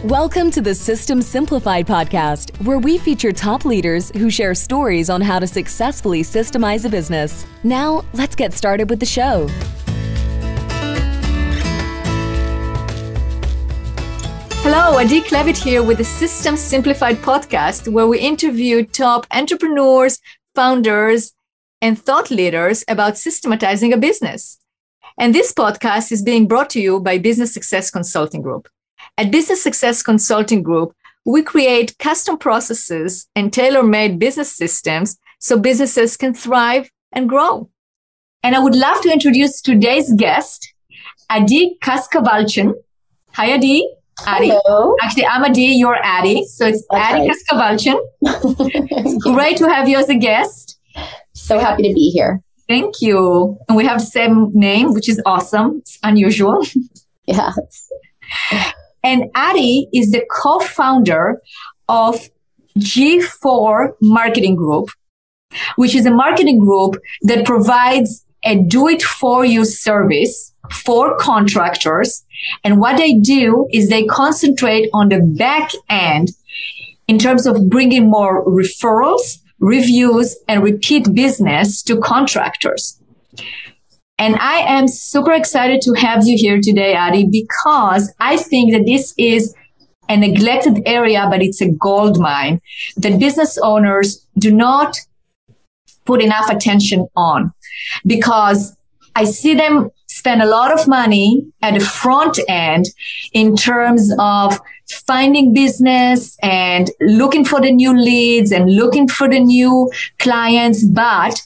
Welcome to the System Simplified podcast, where we feature top leaders who share stories on how to successfully systemize a business. Now, let's get started with the show. Hello, Adi Klevit here with the System Simplified podcast, where we interview top entrepreneurs, founders, and thought leaders about systematizing a business. And this podcast is being brought to you by Business Success Consulting Group. At Business Success Consulting Group, we create custom processes and tailor-made business systems so businesses can thrive and grow. And I would love to introduce today's guest, Adi Kaskavalciyan. Hi, Adi. Adi. Hello. Actually, I'm Adi, you're Adi. So it's That's Adi right. Kaskavalciyan. Great to have you as a guest. So happy to be here. Thank you. And we have the same name, which is awesome. It's unusual. Yeah. And Adi is the co-founder of gFour Marketing Group, which is a marketing group that provides a do-it-for-you service for contractors. And what they do is they concentrate on the back end in terms of bringing more referrals, reviews, and repeat business to contractors. And I am super excited to have you here today, Adi, because I think that this is a neglected area, but it's a gold mine that business owners do not put enough attention on, because I see them spend a lot of money at the front end in terms of finding business and looking for the new leads and looking for the new clients. But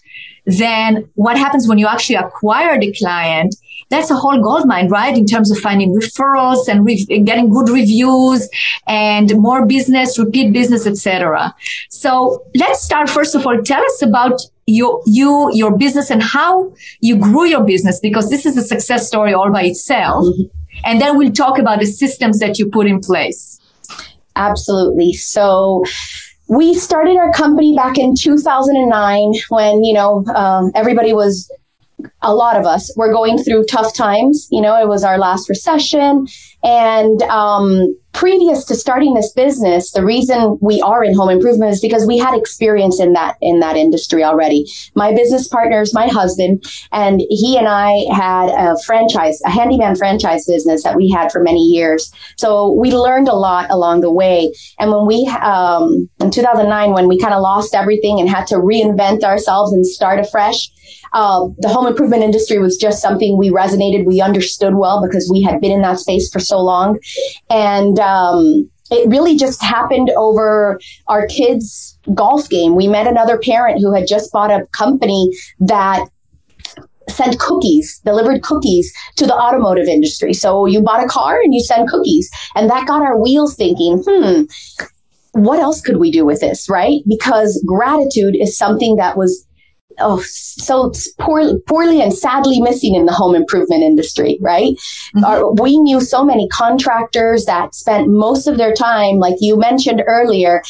then what happens when you actually acquire the client? That's a whole goldmine, right? In terms of finding referrals and getting good reviews and more business, repeat business, etc. So let's start. First of all, tell us about your business and how you grew your business, because this is a success story all by itself. Mm-hmm. And then we'll talk about the systems that you put in place. Absolutely. So we started our company back in 2009 when, a lot of us were going through tough times. It was our last recession. And previous to starting this business, the reason we are in home improvement is because we had experience in that industry already. My business partner is my husband, and he and I had a handyman franchise business that we had for many years. So we learned a lot along the way. And when we, in 2009, when we kind of lost everything and had to reinvent ourselves and start afresh, the home improvement industry was just something we understood well, because we had been in that space for so long. And it really just happened over our kids' golf game. We met another parent who had just bought a company that sent delivered cookies to the automotive industry. So you bought a car and you send cookies. And that got our wheels thinking, what else could we do with this, right? Because gratitude is something that was so poorly and sadly missing in the home improvement industry, right? Mm-hmm. We knew so many contractors that spent most of their time, like you mentioned earlier,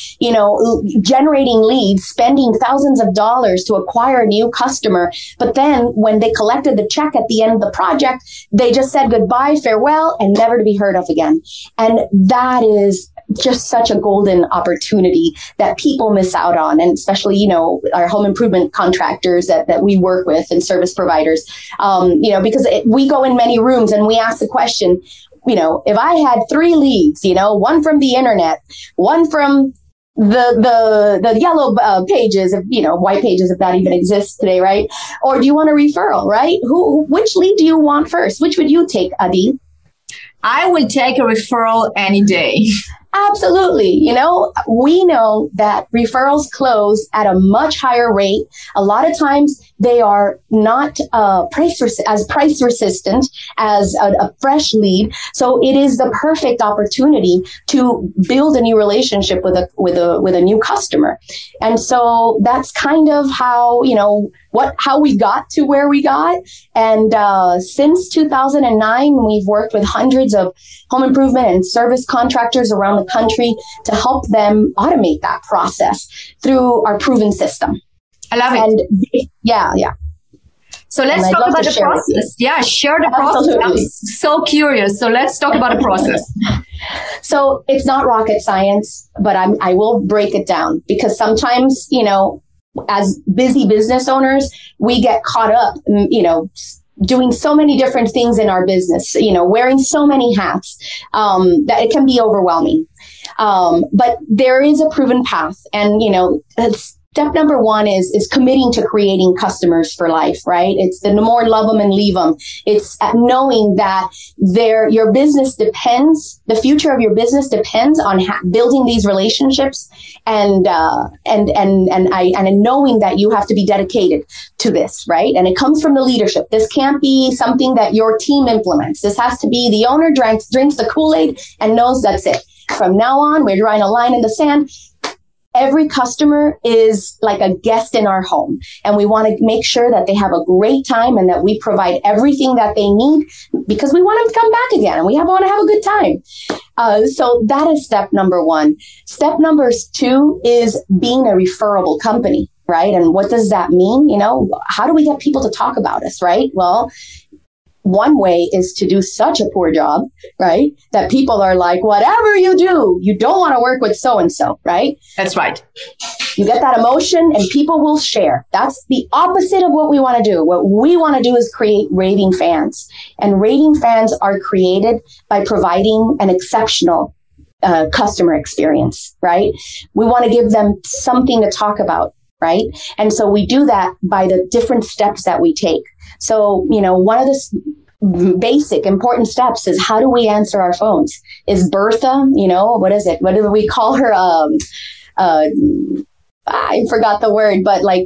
generating leads, spending thousands of dollars to acquire a new customer. But then when they collected the check at the end of the project, they just said goodbye, farewell, and never to be heard of again. And that is just such a golden opportunity that people miss out on. And especially, our home improvement contractors that we work with and service providers, because we go in many rooms and we ask the question, if I had 3 leads, one from the internet, one from the yellow pages of, white pages, if that even exists today, right? Or do you want a referral, right? Which lead do you want first? Which would you take, Adi? I will take a referral any day. Absolutely. We know that referrals close at a much higher rate. A lot of times they are not price resistant as a fresh lead. So it is the perfect opportunity to build a new relationship with a new customer. And so that's kind of how, how we got to where we got. And since 2009, we've worked with hundreds of home improvement and service contractors around the country to help them automate that process through our proven system. I love it. And yeah. So let's talk about the process. Yeah, share the process. I'm so curious. So let's talk about the process. So it's not rocket science, but I will break it down, because sometimes, as busy business owners, we get caught up, doing so many different things in our business, wearing so many hats, that it can be overwhelming. But there is a proven path, and, step number one is committing to creating customers for life, right? It's the more love them and leave them. It's knowing that your business depends, the future of your business depends on building these relationships, and knowing that you have to be dedicated to this, right? And it comes from the leadership. This can't be something that your team implements. This has to be the owner drinks the Kool-Aid and knows that's it. From now on, we're drawing a line in the sand. Every customer is like a guest in our home, and we want to make sure that they have a great time and that we provide everything that they need, because we want them to come back again and we want to have a good time. So that is step number one. Step number two is being a referable company, right? And what does that mean? How do we get people to talk about us, right? Well, one way is to do such a poor job, right, that people are like, whatever you do, you don't want to work with so-and-so, right? That's right. You get that emotion and people will share. That's the opposite of what we want to do. What we want to do is create raving fans. And raving fans are created by providing an exceptional customer experience, right? We want to give them something to talk about, right? And so we do that by the different steps that we take. So, one of the basic important steps is, how do we answer our phones? Is Bertha, what is it? What do we call her? I forgot the word, but like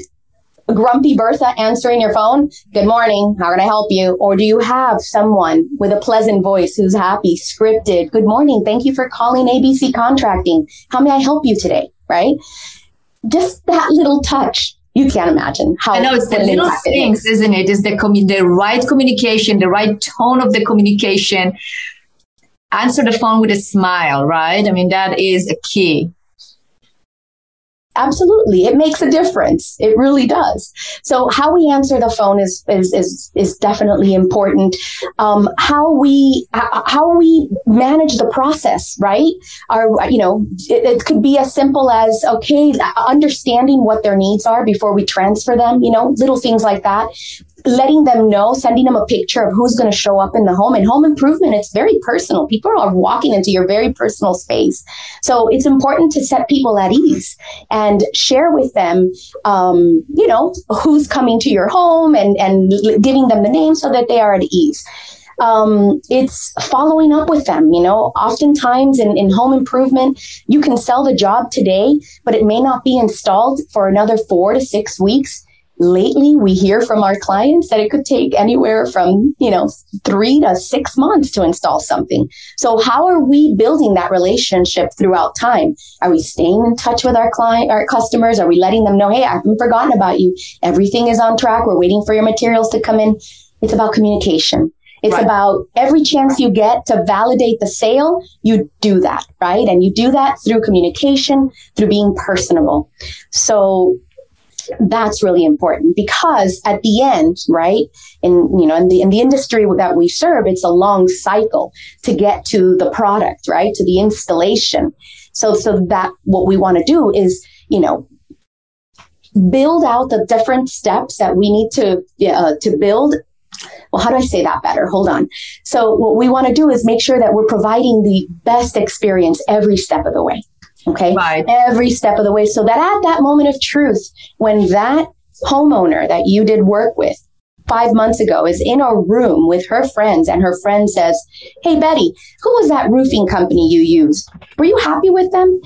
grumpy Bertha answering your phone. Good morning. How can I help you? Or do you have someone with a pleasant voice who's happy, scripted? Good morning. Thank you for calling ABC Contracting. How may I help you today? Right? Just that little touch. You can't imagine how. I know, it's the little things, isn't it? It's the right communication, the right tone of the communication. Answer the phone with a smile, right? I mean, that is a key. Absolutely. It makes a difference. It really does. So how we answer the phone is definitely important. How we manage the process, right? It could be as simple as, understanding what their needs are before we transfer them, little things like that. Letting them know, sending them a picture of who's going to show up in the home. And home improvement, it's very personal. People are walking into your very personal space. So it's important to set people at ease and share with them, who's coming to your home and giving them the name so that they are at ease. It's following up with them. Oftentimes in home improvement, you can sell the job today, but it may not be installed for another 4 to 6 weeks. Lately, we hear from our clients that it could take anywhere from, 3 to 6 months to install something. So how are we building that relationship throughout time? Are we staying in touch with our customers? Are we letting them know, hey, I haven't forgotten about you. Everything is on track. We're waiting for your materials to come in. It's about communication. It's right. About every chance you get to validate the sale, you do that, right? And you do that through communication, through being personable. So that's really important, because at the end, right, in the industry that we serve, it's a long cycle to get to the product, right, to the installation. So that what we want to do is, build out the different steps that we need to build. Well, how do I say that better? Hold on. So what we want to do is make sure that we're providing the best experience every step of the way. Okay. Right. Every step of the way. So that at that moment of truth, when that homeowner that you did work with 5 months ago is in a room with her friends and her friend says, hey, Betty, who was that roofing company you used? Were you happy with them?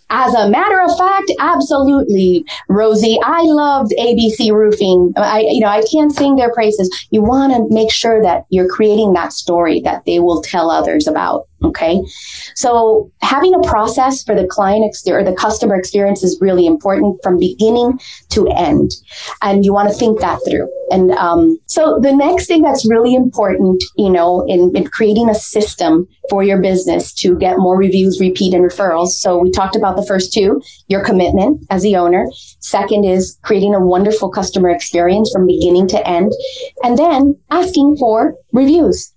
As a matter of fact, absolutely, Rosie. I loved ABC Roofing. I can't sing their praises. You want to make sure that you're creating that story that they will tell others about. Okay. So having a process for the or the customer experience is really important from beginning to end. And you want to think that through. And so the next thing that's really important, in creating a system for your business to get more reviews, repeat, and referrals. So we talked about the first two, your commitment as the owner. Second is creating a wonderful customer experience from beginning to end. And then asking for reviews.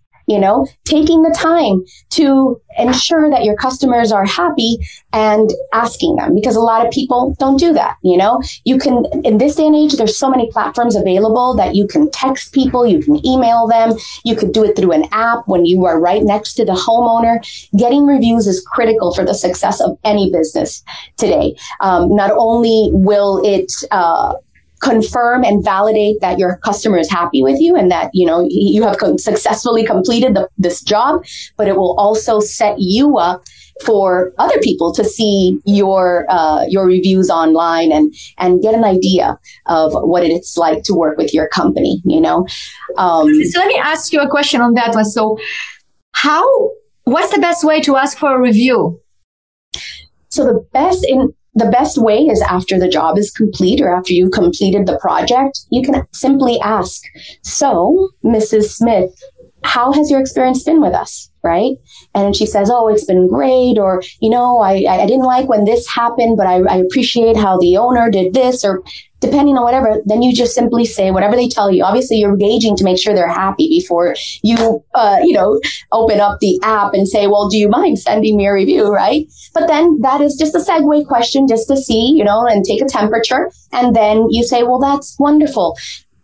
Taking the time to ensure that your customers are happy and asking them, because a lot of people don't do that. You can, in this day and age, there's so many platforms available that you can text people, you can email them, you could do it through an app when you are right next to the homeowner. Getting reviews is critical for the success of any business today. Not only will it, confirm and validate that your customer is happy with you and that, you have successfully completed this job, but it will also set you up for other people to see your reviews online and get an idea of what it's like to work with your company, So let me ask you a question on that one. So what's the best way to ask for a review? So the best way is after the job is complete or after you've completed the project, you can simply ask, so Mrs. Smith, how has your experience been with us? Right? And she says, oh, it's been great. Or, I didn't like when this happened, but I appreciate how the owner did this, or depending on whatever. Then you just simply say whatever they tell you. Obviously, you're gauging to make sure they're happy before you, open up the app and say, well, do you mind sending me a review? Right? But then that is just a segue question just to see, and take a temperature. And then you say, well, that's wonderful.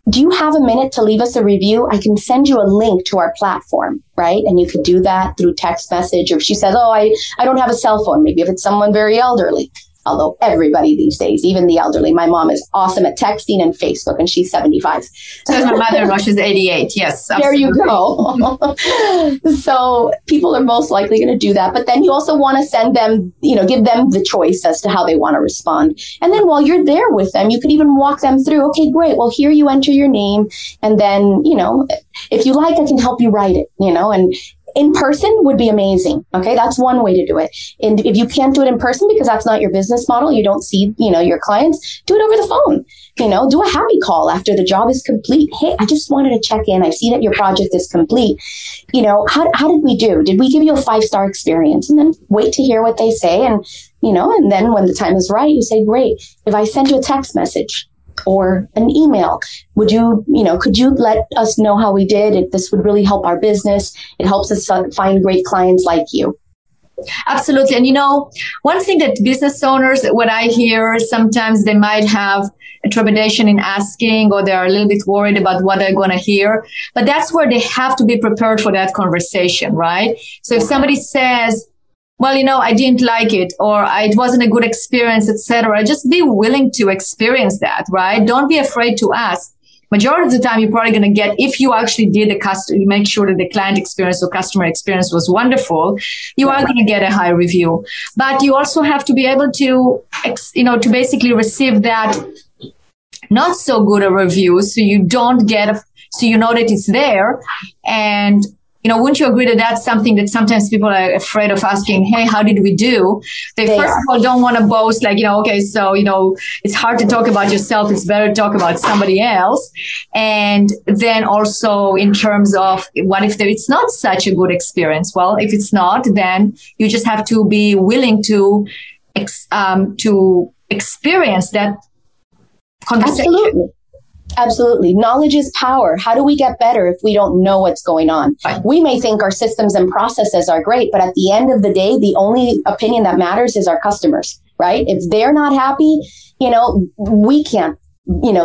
Do you have a minute to leave us a review? I can send you a link to our platform, right? And you could do that through text message. Or if she says, oh, I don't have a cell phone, maybe if it's someone very elderly. Although everybody these days, even the elderly, my mom is awesome at texting and Facebook, and she's 75. So is my mother-in-law, she's 88. Yes. Absolutely. There you go. So people are most likely going to do that. But then you also want to send them, give them the choice as to how they want to respond. And then while you're there with them, you could even walk them through, okay, great. Well, here you enter your name. And then, if you like, I can help you write it, and in person would be amazing. Okay. That's one way to do it. And if you can't do it in person because that's not your business model, you don't see, your clients, do it over the phone, do a happy call after the job is complete. Hey, I just wanted to check in. I see that your project is complete. How did we do? Did we give you a 5-star experience? And then wait to hear what they say. And, and then when the time is right, you say, great. If I send you a text message or an email, could you let us know how we did? This would really help our business. It helps us find great clients like you. Absolutely. And one thing that business owners, what I hear, sometimes they might have a trepidation in asking, or they're a little bit worried about what they're going to hear. But that's where they have to be prepared for that conversation, right? So if somebody says, well, I didn't like it, or it wasn't a good experience, etc., just be willing to experience that, right? Don't be afraid to ask. Majority of the time, you're probably going to get, if you actually did you make sure that the client experience or customer experience was wonderful, you are going to get a high review. But you also have to be able to, to basically receive that not so good a review, so you don't get, so you know that it's there. And wouldn't you agree that that's something that sometimes people are afraid of asking, hey, how did we do? They first of all don't want to boast like, okay, so, it's hard to talk about yourself. It's better to talk about somebody else. And then also in terms of what if it's not such a good experience? Well, if it's not, then you just have to be willing to experience that conversation. Absolutely. Knowledge is power. How do we get better if we don't know what's going on? Right. We may think our systems and processes are great, but at the end of the day, the only opinion that matters is our customers, right? If they're not happy, we can't,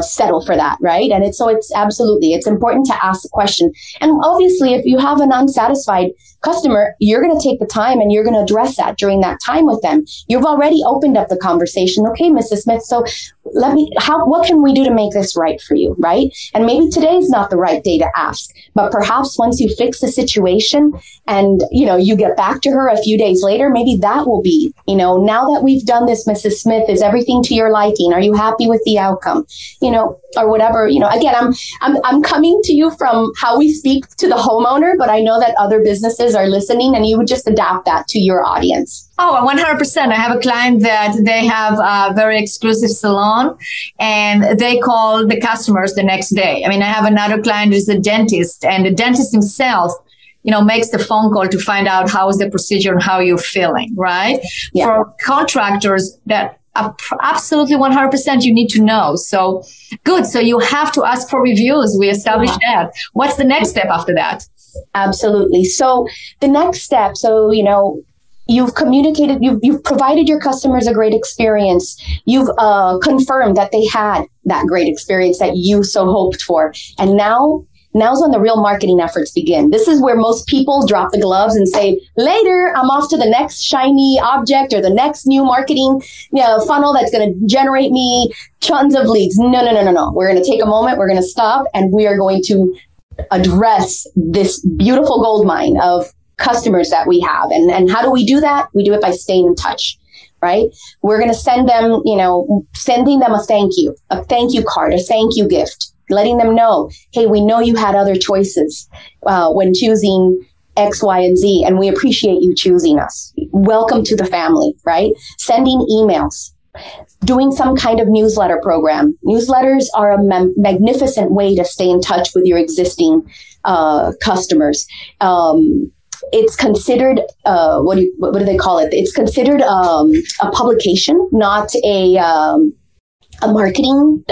settle for that, right? And it's absolutely, it's important to ask the question. And obviously, if you have an unsatisfied customer, you're going to take the time and you're going to address that during that time with them. You've already opened up the conversation. Okay, Mrs. Smith, so what can we do to make this right for you, right? And maybe today's not the right day to ask, but perhaps once you fix the situation and, you get back to her a few days later, maybe that will be, now that we've done this, Mrs. Smith, is everything to your liking? Are you happy with the outcome? or whatever, again, I'm coming to you from how we speak to the homeowner, but I know that other businesses are listening, and you would just adapt that to your audience. Oh, 100%. I have a client that they have a very exclusive salon, and they call the customers the next day. I mean, I have another client who's a dentist, and the dentist himself, makes the phone call to find out how is the procedure and how you're feeling, right? Yeah. For contractors, that absolutely 100% you need to know. So good. So you have to ask for reviews. We established that. What's the next step after that? Absolutely. So the next step, you've communicated, you've provided your customers a great experience. You've confirmed that they had that great experience that you so hoped for. And now's when the real marketing efforts begin. This is where most people drop the gloves and say, later, I'm off to the next shiny object or the next new marketing funnel that's going to generate me tons of leads. No. We're going to take a moment. We're going to stop, and we are going to address this beautiful gold mine of customers that we have. And how do we do that? We do it by staying in touch. Right? We're going to send them, sending them a thank you card, a thank you gift, letting them know, hey, we know you had other choices when choosing X, Y, and Z, and we appreciate you choosing us. Welcome to the family, right? Sending emails, doing some kind of newsletter program. Newsletters are a magnificent way to stay in touch with your existing customers. It's considered, what do they call it? It's considered a publication, not a marketing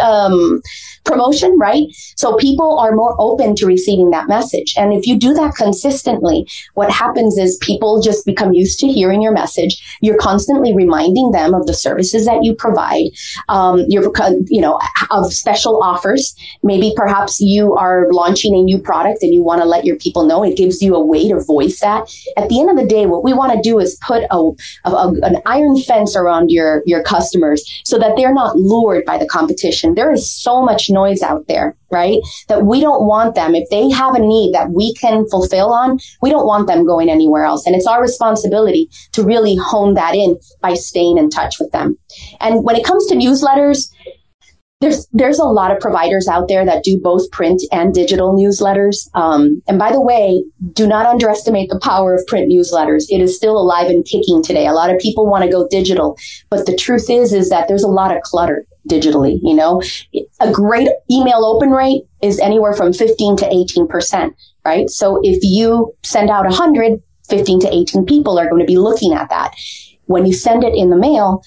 promotion, right? So people are more open to receiving that message. And if you do that consistently, what happens is people just become used to hearing your message. You're constantly reminding them of the services that you provide, of special offers. Maybe perhaps you are launching a new product and you want to let your people know. It gives you a way to voice that. At the end of the day, what we want to do is put an iron fence around your customers so that they're not lured by the competition. There is so much noise out there, right? That we don't want them. If they have a need that we can fulfill on, we don't want them going anywhere else. And it's our responsibility to really hone that in by staying in touch with them. And when it comes to newsletters, there's a lot of providers out there that do both print and digital newsletters. And by the way, do not underestimate the power of print newsletters. It is still alive and kicking today. A lot of people want to go digital, but the truth is that there's a lot of clutter digitally. A great email open rate is anywhere from 15 to 18%, right? So if you send out 100, 15 to 18 people are going to be looking at that. When you send it in the mail,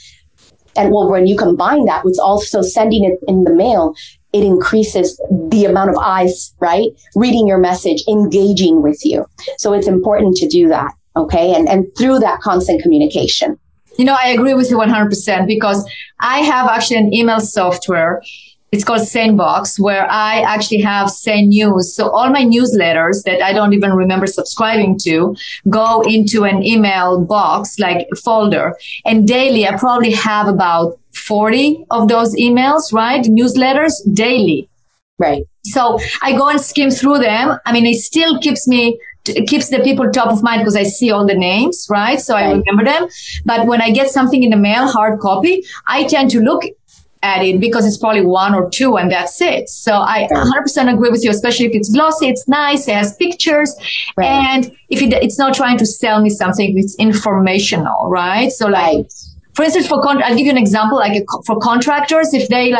when you combine that with also sending it in the mail, it increases the amount of eyes, right? Reading your message, engaging with you. So it's important to do that, okay? And through that constant communication. I agree with you 100% because I have actually an email software. It's called Sanebox, where I actually have Sane News. So all my newsletters that I don't even remember subscribing to go into an email box, like a folder. And daily, I probably have about 40 of those emails, right? Newsletters daily. Right. So I go and skim through them. I mean, it still keeps the people top of mind because I see all the names, right? So I remember them. But when I get something in the mail, hard copy, I tend to look at it because it's probably one or two and that's it. So I 100% agree with you, especially if it's glossy, it's nice, it has pictures. Right. And if it's not trying to sell me something, it's informational, right? So for instance, I'll give you an example, for contractors, if they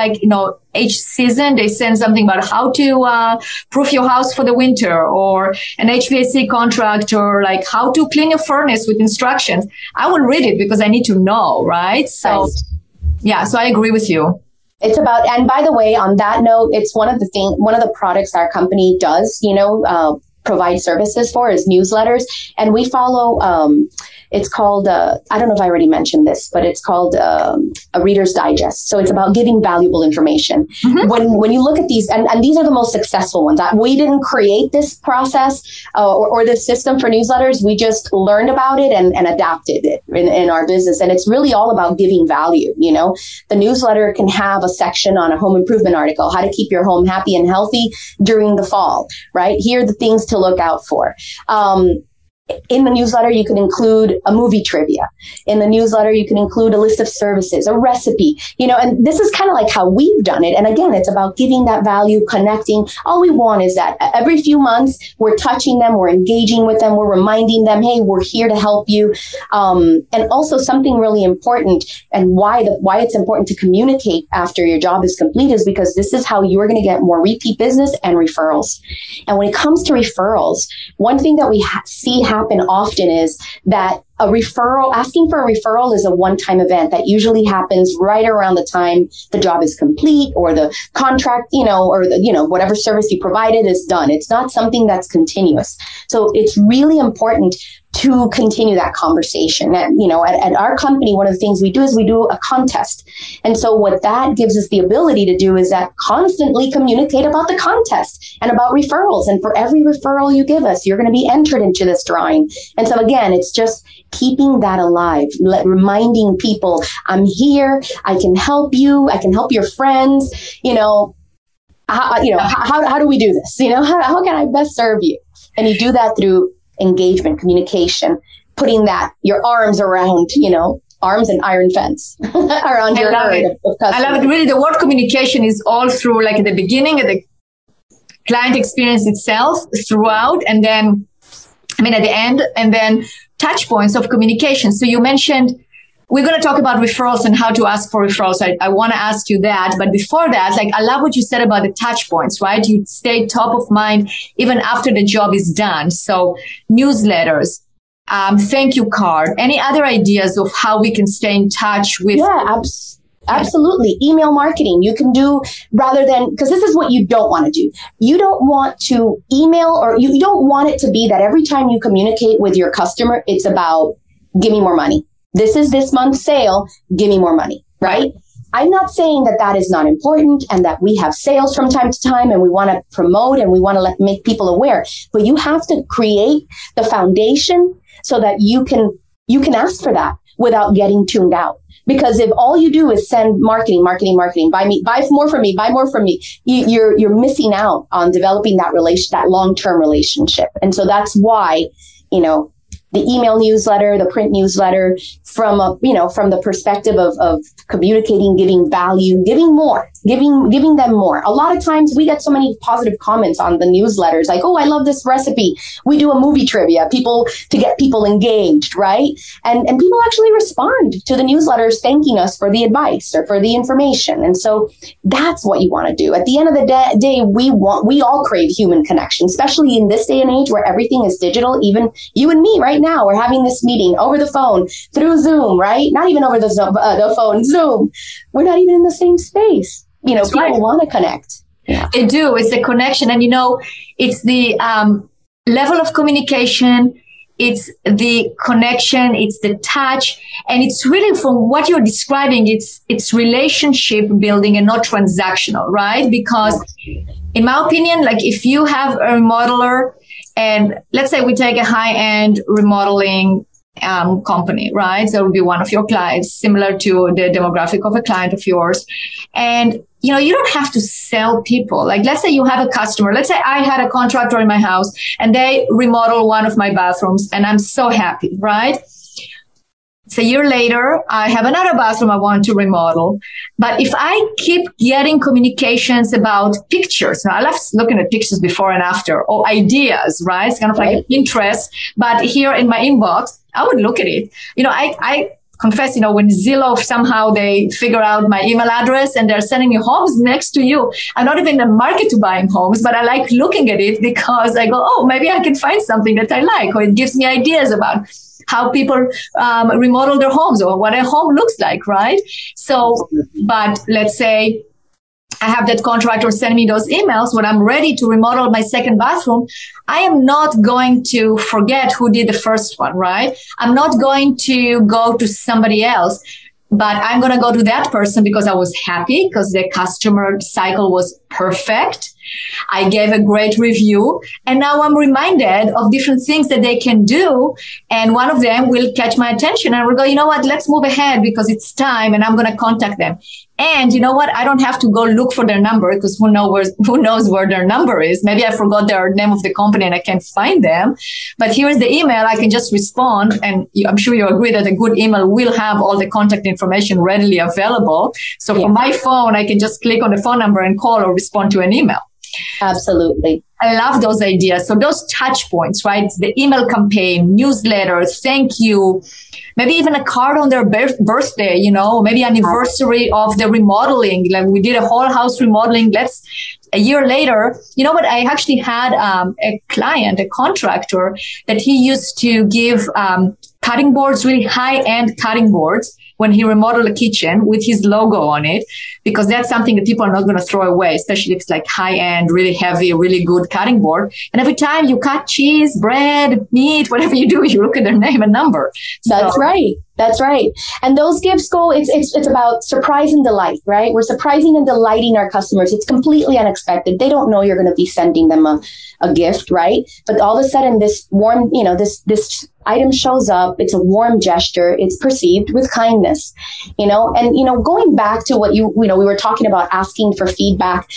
each season, they send something about how to proof your house for the winter, or an HVAC contractor, like how to clean your furnace with instructions. I will read it because I need to know, right? So yeah, so I agree with you. It's about, and by the way, on that note, it's one of the products our company does, provide services for is newsletters. And we follow, it's called, I don't know if I already mentioned this, but it's called a Reader's Digest. So it's about giving valuable information. Mm-hmm. When you look at these, and these are the most successful ones. We didn't create this process or this system for newsletters. We just learned about it and adapted it in our business. And it's really all about giving value. The newsletter can have a section on a home improvement article, how to keep your home happy and healthy during the fall, right? Here are the things to look out for. in the newsletter, you can include a movie trivia. In the newsletter, you can include a list of services, a recipe, and this is kind of like how we've done it. And again, it's about giving that value, connecting. All we want is that every few months, we're touching them, we're engaging with them, we're reminding them, hey, we're here to help you. And also something really important, and why it's important to communicate after your job is complete, is because this is how you're going to get more repeat business and referrals. And when it comes to referrals, one thing that we see happen often is that asking for a referral is a one-time event that usually happens right around the time the job is complete, or the contract, or whatever service you provided is done. It's not something that's continuous. So it's really important to continue that conversation. And, at our company, one of the things we do is we do a contest. And so what that gives us the ability to do is that constantly communicate about the contest and about referrals. And for every referral you give us, you're going to be entered into this drawing. And so again, it's just keeping that alive, reminding people, I'm here, I can help you, I can help your friends, how do we do this? How can I best serve you? And you do that through engagement, communication, putting your arms around, arms and iron fence around your herd of customers. I love it. Really, the word communication is all through, like at the beginning of the client experience itself, throughout, and then, at the end, and then touch points of communication. So you mentioned, we're going to talk about referrals and how to ask for referrals. I want to ask you that. But before that, I love what you said about the touch points, right? You stay top of mind even after the job is done. So newsletters, thank you card, any other ideas of how we can stay in touch with? Yeah, absolutely. Email marketing. You can do, rather than, because this is what you don't want to do. You don't want to email, or you don't want it to be that every time you communicate with your customer, it's about, give me more money. This is this month's sale. Give me more money, right? I'm not saying that is not important, and that we have sales from time to time and we want to promote and we want to make people aware, but you have to create the foundation so that you can ask for that without getting tuned out. Because if all you do is send marketing, buy more from me, you're missing out on developing that long-term relationship. And so that's why, the email newsletter, the print newsletter, from the perspective of communicating, giving value, giving them more. A lot of times we get so many positive comments on the newsletters, like, oh, I love this recipe. We do a movie trivia, to get people engaged, right? And people actually respond to the newsletters thanking us for the advice or for the information. And so that's what you want to do. At the end of the day, we all crave human connection, especially in this day and age where everything is digital. Even you and me right now, we're having this meeting over the phone through Zoom, right? Not even over the phone, Zoom. We're not even in the same space. People want to connect. Yeah. They do. It's the connection. And, it's the level of communication. It's the connection. It's the touch. And it's really, from what you're describing, it's relationship building and not transactional, right? Because in my opinion, if you have a remodeler, and let's say we take a high-end remodeling company, right? So it would be one of your clients, similar to the demographic of a client of yours. And, you don't have to sell people. Let's say you have a customer. Let's say I had a contractor in my house and they remodel one of my bathrooms and I'm so happy, right? It's a year later, I have another bathroom I want to remodel. But if I keep getting communications about pictures, now I love looking at pictures before and after, or ideas, right? It's kind of like Pinterest, but here in my inbox, I would look at it. I confess, when Zillow, somehow they figure out my email address and they're sending me homes next to you. I'm not even in the market to buying homes, but I like looking at it because I go, oh, maybe I can find something that I like, or it gives me ideas about how people remodel their homes or what a home looks like, right? So, but let's say I have that contractor send me those emails when I'm ready to remodel my second bathroom. I am not going to forget who did the first one, right? I'm not going to go to somebody else, but I'm going to go to that person because I was happy, because the customer cycle was perfect. I gave a great review, and now I'm reminded of different things that they can do. And one of them will catch my attention and we'll go, you know what, let's move ahead because it's time, and I'm going to contact them. And you know what? I don't have to go look for their number because who knows where their number is. Maybe I forgot their name of the company and I can't find them. But here is the email. I can just respond. And I'm sure you agree that a good email will have all the contact information readily available. So from my phone, I can just click on the phone number and call or respond to an email. Absolutely. I love those ideas. So those touch points, right? The email campaign, newsletter, thank you, maybe even a card on their birthday, you know, maybe anniversary of the remodeling. Like we did a whole house remodeling. A year later, you know what? I actually had a client, a contractor, that he used to give cutting boards, really high-end cutting boards, when he remodeled a kitchen with his logo on it, because that's something that people are not going to throw away, especially if it's like high-end, really heavy, really good cutting board. And every time you cut cheese, bread, meat, whatever you do, you look at their name and number. That's right. That's right. And those gifts it's about surprise and delight, right? We're surprising and delighting our customers. It's completely unexpected. They don't know you're going to be sending them a gift, right? But all of a sudden this warm, this item shows up. It's a warm gesture. It's perceived with kindness, and, going back to what we were talking about, asking for feedback,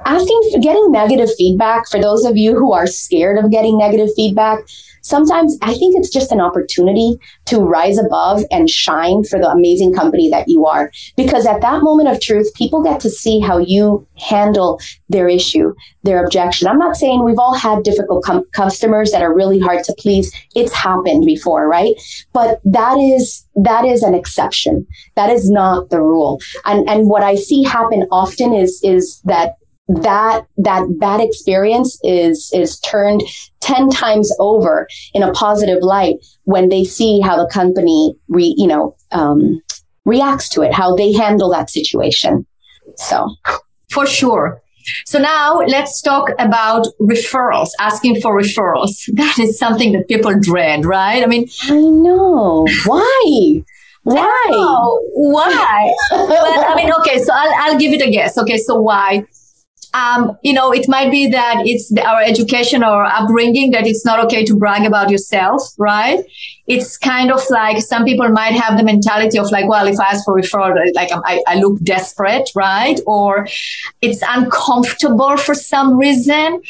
getting negative feedback. For those of you who are scared of getting negative feedback, sometimes I think it's just an opportunity to rise above and shine for the amazing company that you are. Because at that moment of truth, people get to see how you handle their issue, their objection. I'm not saying we've all had difficult customers that are really hard to please. It's happened before, right? But that is an exception. That is not the rule. And what I see happen often is that bad experience is turned 10 times over in a positive light when they see how the company reacts to it, how they handle that situation. So for sure. So now let's talk about referrals, asking for referrals. That is something that people dread, right? I mean, I know. Why? Why? Why? Well, I mean, okay, so I'll give it a guess. Okay, so why? It might be that it's our education or upbringing that it's not okay to brag about yourself, right? It's kind of like some people might have the mentality of like, well, if I ask for referral, like I look desperate, right? Or it's uncomfortable for some reason.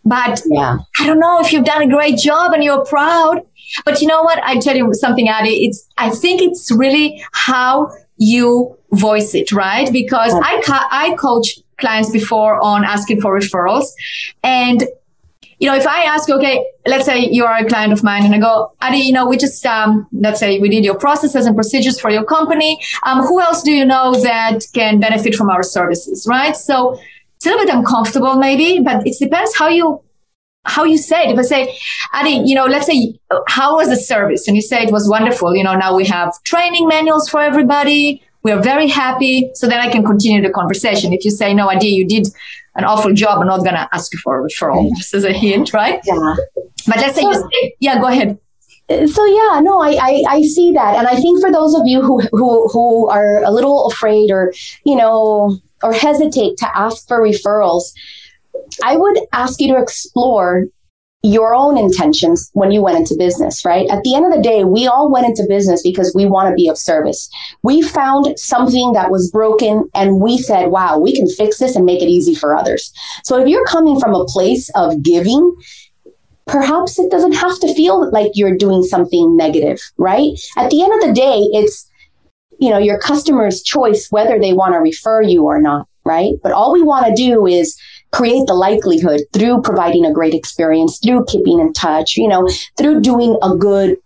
But I don't know if you've done a great job and you're proud. But you know what? I tell you something, Adi. I think it's really how you voice it, right? Because I coach clients before on asking for referrals. And, if I ask, okay, let's say you are a client of mine and I go, Adi, we just, let's say we did your processes and procedures for your company. Who else do you know that can benefit from our services, right? So it's a little bit uncomfortable maybe, but it depends how you say it. If I say, Adi, let's say, how was the service? And you say it was wonderful. Now we have training manuals for everybody. We are very happy. So then I can continue the conversation. If you say, no, Adi, you did an awful job, I'm not going to ask you for a referral. Just as a hint, right? Yeah. But let's say you say, go ahead. So I see that. And I think for those of you who are a little afraid or hesitate to ask for referrals, I would ask you to explore your own intentions when you went into business, right? At the end of the day, we all went into business because we want to be of service. We found something that was broken and we said, wow, we can fix this and make it easy for others. So if you're coming from a place of giving, perhaps it doesn't have to feel like you're doing something negative, right? At the end of the day, it's, your customer's choice whether they want to refer you or not, right? But all we want to do is create the likelihood through providing a great experience, through keeping in touch, through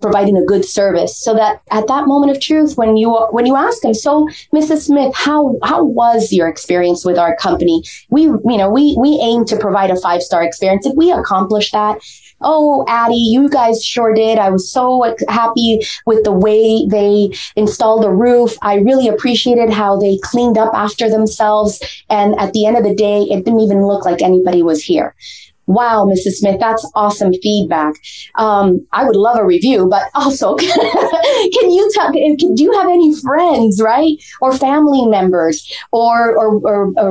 providing a good service, so that at that moment of truth, when you ask them, so Mrs. Smith, how was your experience with our company? We aim to provide a 5-star experience. Did we accomplish that? Oh, Adi, you guys sure did. I was so happy with the way they installed the roof. I really appreciated how they cleaned up after themselves. And at the end of the day, it didn't even look like anybody was here. Wow, Mrs. Smith, that's awesome feedback. I would love a review, but also, do you have any friends, right? Or family members or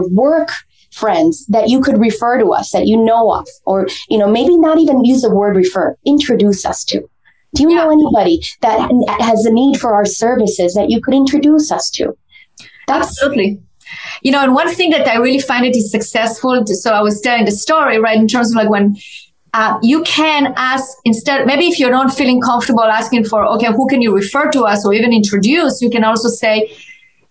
work friends that you could refer to us that you know of, or, maybe not even use the word refer, introduce us to. Do you know anybody that has a need for our services that you could introduce us to? Absolutely. And one thing that I really find it is successful. So I was telling the story, right, in terms of like when you can ask instead, maybe if you're not feeling comfortable asking for, okay, who can you refer to us or even introduce, you can also say,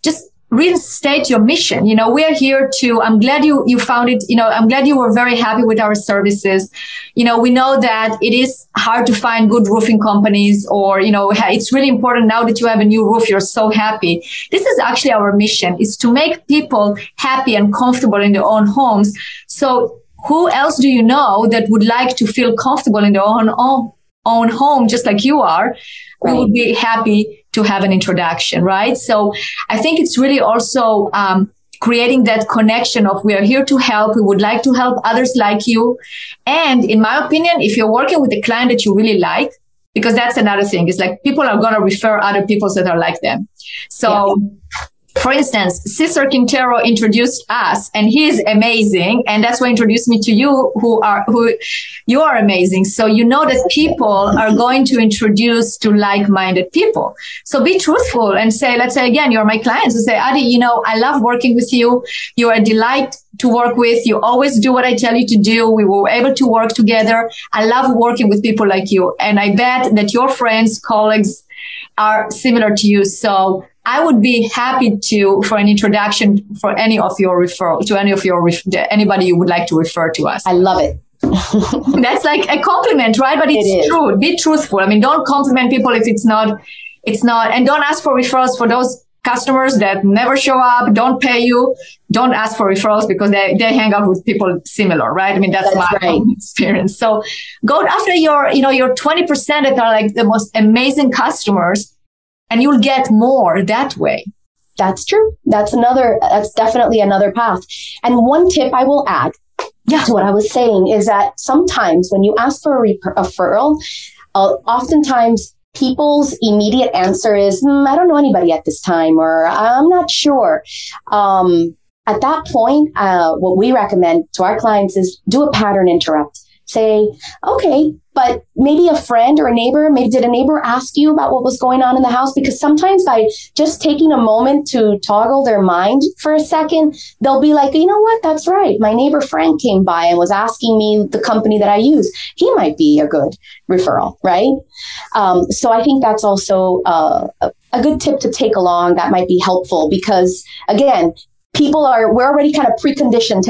just reinstate your mission. We are here to, I'm glad you found it. I'm glad you were very happy with our services. We know that it is hard to find good roofing companies or, it's really important now that you have a new roof. You're so happy. This is actually our mission, is to make people happy and comfortable in their own homes. So who else do you know that would like to feel comfortable in their own home, just like you are? Right. We would be happy to have an introduction, right? So I think it's really also creating that connection of we are here to help. We would like to help others like you. And in my opinion, if you're working with a client that you really like, because that's another thing, it's like people are going to refer other people that are like them. So for instance, Cesar Quintero introduced us, and he's amazing. And that's why he introduced me to you, who you are amazing. So you know that people are going to introduce to like-minded people. So be truthful and say, let's say again, you're my clients, and say, Adi, I love working with you. You are a delight to work with. You always do what I tell you to do. We were able to work together. I love working with people like you. And I bet that your friends, colleagues are similar to you. So I would be happy for an introduction for any of your referral to anybody you would like to refer to us. I love it. That's like a compliment, right? But it's true. Be truthful. I mean, don't compliment people if it's not, and don't ask for referrals for those customers that never show up, don't pay you. Don't ask for referrals because they hang out with people similar, right? I mean, that's my own experience. So go after your 20% that are like the most amazing customers, and you'll get more that way. That's true. That's definitely another path. And one tip I will add to what I was saying is that sometimes when you ask for a referral, oftentimes people's immediate answer is, I don't know anybody at this time, or I'm not sure. At that point, what we recommend to our clients is do a pattern interrupt. Say, okay, but maybe a friend or a neighbor, did a neighbor ask you about what was going on in the house? Because sometimes by just taking a moment to toggle their mind for a second, they'll be like, you know what, that's right. My neighbor Frank came by and was asking me the company that I use. He might be a good referral, right? So I think that's also a good tip to take along that might be helpful because, again, we're already kind of preconditioned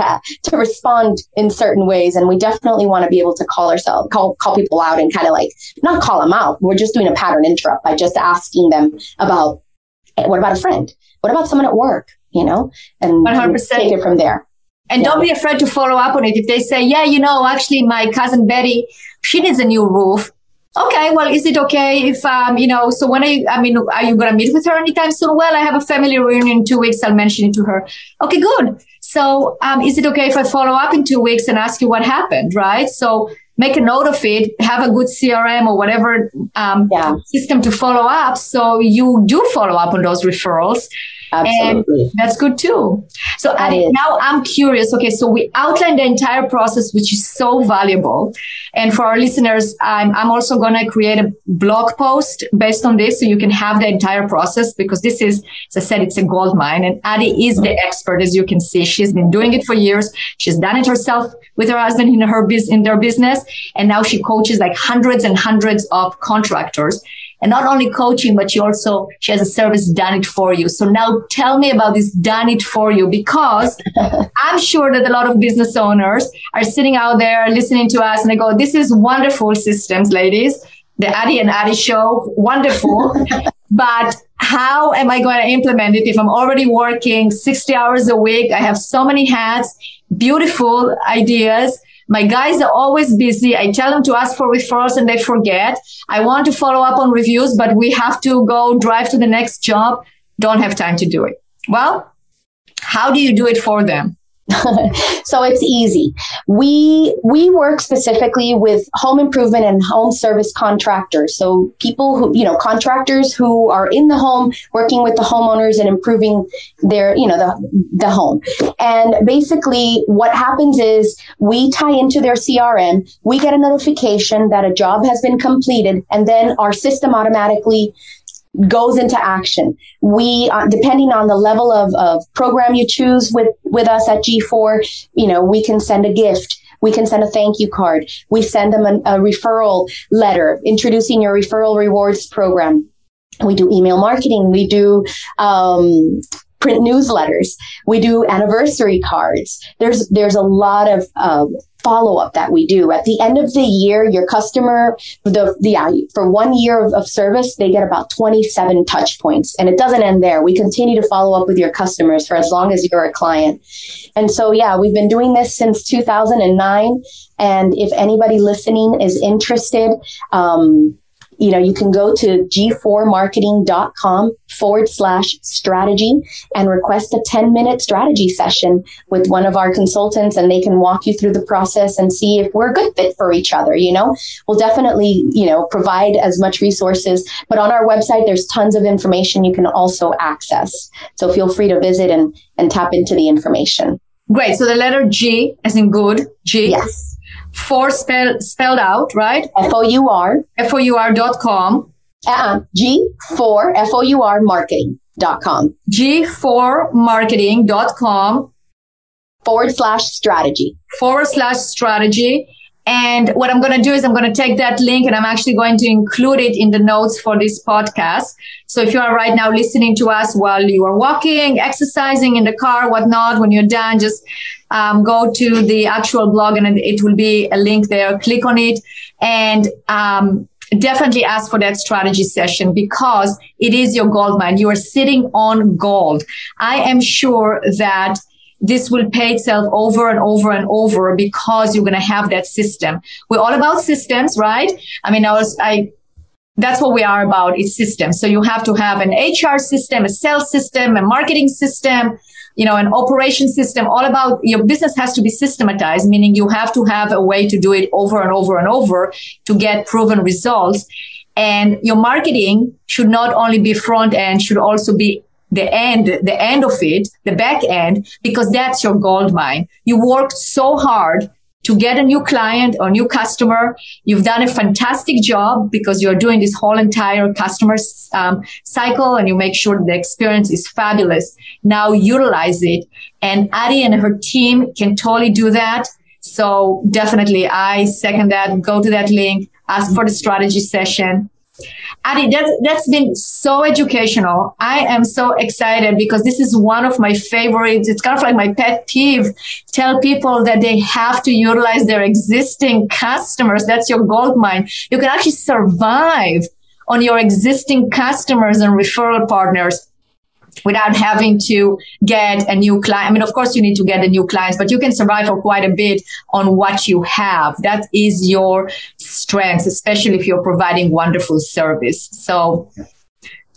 to respond in certain ways. And we definitely want to be able to call people out and kind of like, not call them out. We're just doing a pattern interrupt by just asking them about, what about a friend? What about someone at work? And 100%. Take it from there. And don't be afraid to follow up on it. If they say, actually my cousin Betty, she needs a new roof. Okay, well, is it okay if, so when are you going to meet with her anytime soon? Well, I have a family reunion in 2 weeks. I'll mention it to her. Okay, good. So is it okay if I follow up in 2 weeks and ask you what happened, right? So make a note of it, have a good CRM or whatever system to follow up. So you do follow up on those referrals. Absolutely. And that's good too. So now I'm curious. Okay, so we outlined the entire process, which is so valuable. And for our listeners, I'm also going to create a blog post based on this so you can have the entire process because this is, as I said, it's a gold mine. And Adi is the expert, as you can see. She's been doing it for years. She's done it herself with her husband in their business. And now she coaches like hundreds and hundreds of contractors. And not only coaching, but she has a service done it for you. So now tell me about this done it for you, because I'm sure that a lot of business owners are sitting out there listening to us and they go, this is wonderful systems, ladies. The Adi and Adi show, wonderful. But how am I going to implement it if I'm already working 60 hours a week? I have so many hats, beautiful ideas. My guys are always busy. I tell them to ask for referrals and they forget. I want to follow up on reviews, but we have to go drive to the next job. Don't have time to do it. Well, how do you do it for them? So it's easy. We work specifically with home improvement and home service contractors. So people who, contractors who are in the home, working with the homeowners and improving their, the home. And basically what happens is we tie into their CRM. We get a notification that a job has been completed, and then our system automatically goes into action. We, depending on the level of program you choose with us at gFour, we can send a gift. We can send a thank you card. We send them a referral letter introducing your referral rewards program. We do email marketing. We do print newsletters. We do anniversary cards. There's a lot of follow-up that we do. At the end of the year, your customer, for 1 year of service, they get about 27 touch points. And it doesn't end there. We continue to follow up with your customers for as long as you're a client. And so, we've been doing this since 2009. And if anybody listening is interested, you can go to gfourmarketing.com/strategy and request a 10-minute strategy session with one of our consultants, and they can walk you through the process and see if we're a good fit for each other. We'll definitely, provide as much resources, but on our website, there's tons of information you can also access. So feel free to visit and tap into the information. Great. So the letter G as in good, G. Yes. Four spelled out, right? FOUR. FOUR.com. gFour, FOUR marketing.com. gFourmarketing.com. /strategy. /strategy. And what I'm going to do is I'm going to take that link and I'm actually going to include it in the notes for this podcast. So if you are right now listening to us while you are walking, exercising in the car, whatnot, when you're done, just go to the actual blog and it will be a link there. Click on it and definitely ask for that strategy session because it is your gold mine. You are sitting on gold. I am sure that this will pay itself over and over and over because you're going to have that system. We're all about systems, right? I mean, that's what we are about. It's systems. So you have to have an HR system, a sales system, a marketing system, an operation system. All about your business has to be systematized, meaning you have to have a way to do it over and over and over to get proven results. And your marketing should not only be front end, should also be the end of it, the back end, because that's your gold mine. You worked so hard to get a new client or new customer. You've done a fantastic job because you're doing this whole entire customer cycle and you make sure the experience is fabulous. Now utilize it. And Adi and her team can totally do that. So definitely, I second that. Go to that link, ask for the strategy session. Adi, that's been so educational. I am so excited because this is one of my favorites. It's kind of like my pet peeve. Tell people that they have to utilize their existing customers. That's your gold mine. You can actually survive on your existing customers and referral partners without having to get a new client. I mean, of course, you need to get a new clients, but you can survive for quite a bit on what you have. That is your strength, especially if you're providing wonderful service. So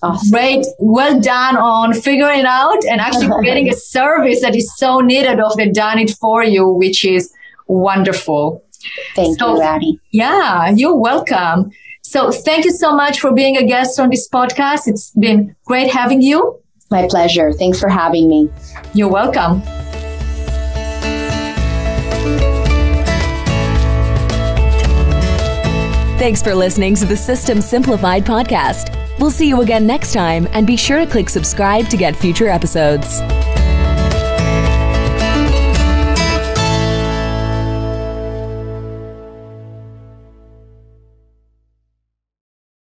awesome. Great. Well done on figuring it out and actually creating a service that is so needed of the done it for you, which is wonderful. Thank you, Adi. Yeah, you're welcome. So thank you so much for being a guest on this podcast. It's been great having you. My pleasure. Thanks for having me. You're welcome. Thanks for listening to the System Simplified podcast. We'll see you again next time, and be sure to click subscribe to get future episodes.